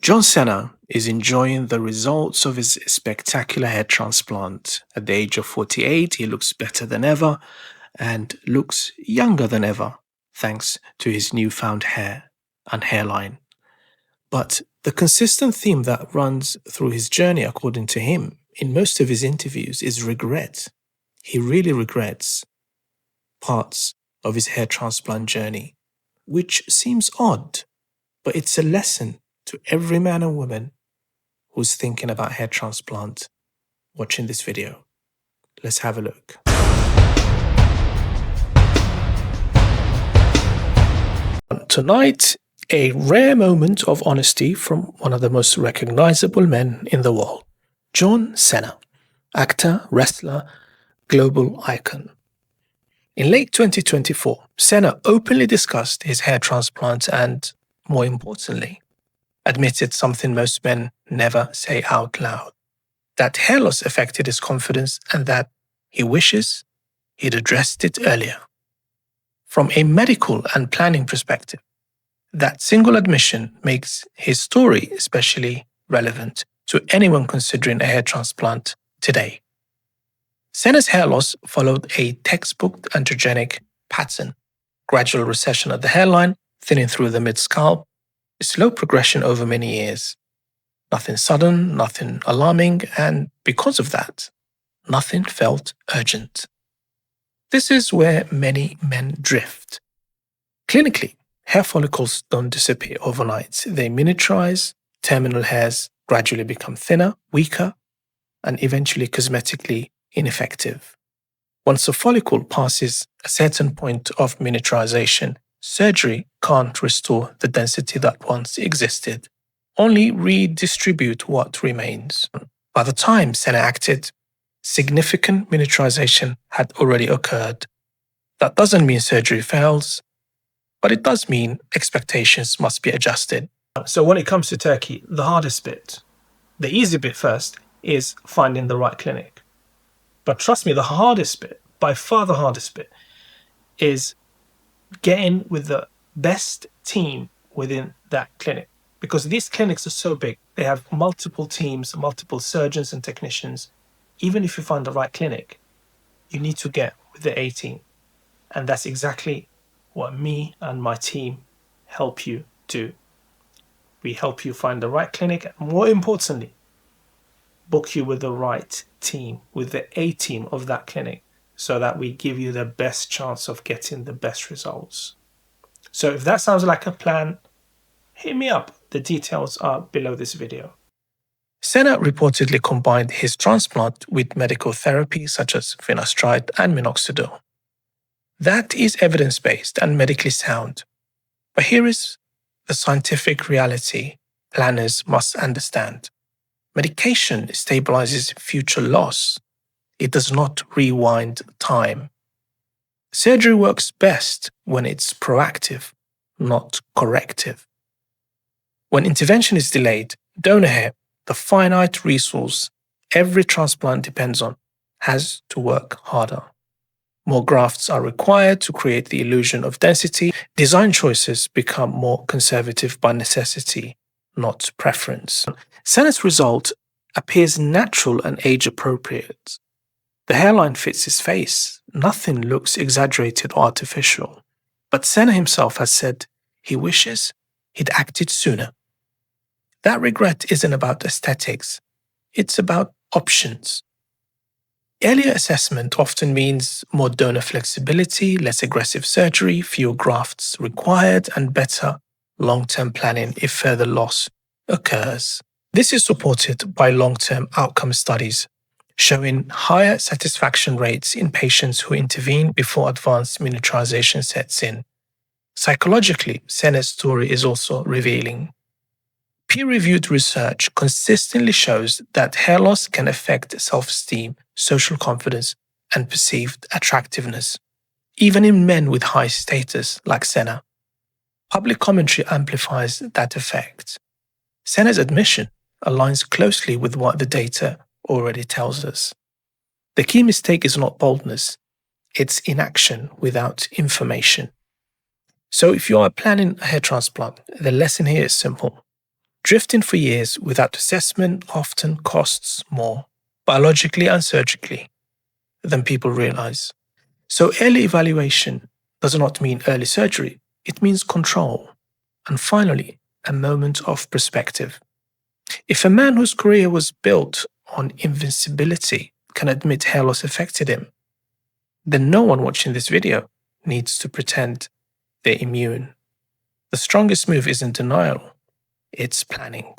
John Cena is enjoying the results of his spectacular hair transplant. At the age of 48, he looks better than ever and looks younger than ever, thanks to his newfound hair and hairline. But the consistent theme that runs through his journey, according to him, in most of his interviews, is regret. He really regrets parts of his hair transplant journey, which seems odd, but it's a lesson to every man and woman who's thinking about hair transplant watching this video. Let's have a look. Tonight, a rare moment of honesty from one of the most recognizable men in the world, John Cena, actor, wrestler, global icon. In late 2024, Cena openly discussed his hair transplant and, more importantly, admitted something most men never say out loud, that hair loss affected his confidence and that he wishes he'd addressed it earlier. From a medical and planning perspective, that single admission makes his story especially relevant to anyone considering a hair transplant today. Cena's hair loss followed a textbook androgenic pattern: gradual recession of the hairline, thinning through the mid-scalp, a slow progression over many years. Nothing sudden, nothing alarming, and because of that, nothing felt urgent. This is where many men drift. Clinically, hair follicles don't disappear overnight. They miniaturize, terminal hairs gradually become thinner, weaker, and eventually cosmetically ineffective. Once a follicle passes a certain point of miniaturization, surgery can't restore the density that once existed, only redistribute what remains. By the time Cena acted, significant miniaturization had already occurred. That doesn't mean surgery fails, but it does mean expectations must be adjusted. So when it comes to Turkey, the hardest bit, the easy bit first, is finding the right clinic. But trust me, the hardest bit, by far the hardest bit, is getting with the best team within that clinic. Because these clinics are so big, they have multiple teams, multiple surgeons and technicians. Even if you find the right clinic, you need to get with the A team. And that's exactly what me and my team help you do. We help you find the right clinic, and more importantly, book you with the right team, with the A team of that clinic, so that we give you the best chance of getting the best results. So if that sounds like a plan, hit me up. The details are below this video. Cena reportedly combined his transplant with medical therapy such as finasteride and minoxidil. That is evidence-based and medically sound. But here is the scientific reality planners must understand. Medication stabilizes future loss. It does not rewind time. Surgery works best when it's proactive, not corrective. When intervention is delayed, donor hair, the finite resource every transplant depends on, has to work harder. More grafts are required to create the illusion of density. Design choices become more conservative by necessity, not preference. Cena's result appears natural and age-appropriate. The hairline fits his face. Nothing looks exaggerated or artificial. But Cena himself has said he wishes he'd acted sooner. That regret isn't about aesthetics. It's about options. Earlier assessment often means more donor flexibility, less aggressive surgery, fewer grafts required, and better long-term planning if further loss occurs. This is supported by long-term outcome studies showing higher satisfaction rates in patients who intervene before advanced miniaturization sets in. Psychologically, Cena's story is also revealing. Peer-reviewed research consistently shows that hair loss can affect self-esteem, social confidence, and perceived attractiveness, even in men with high status like Cena. Public commentary amplifies that effect. Cena's admission aligns closely with what the data already tells us. The key mistake is not boldness, it's inaction without information. So if you are planning a hair transplant, the lesson here is simple. Drifting for years without assessment often costs more, biologically and surgically, than people realize. So early evaluation does not mean early surgery, it means control. And finally, a moment of perspective. If a man whose career was built on invincibility can admit hair loss affected him, then no one watching this video needs to pretend they're immune. The strongest move isn't denial, it's planning.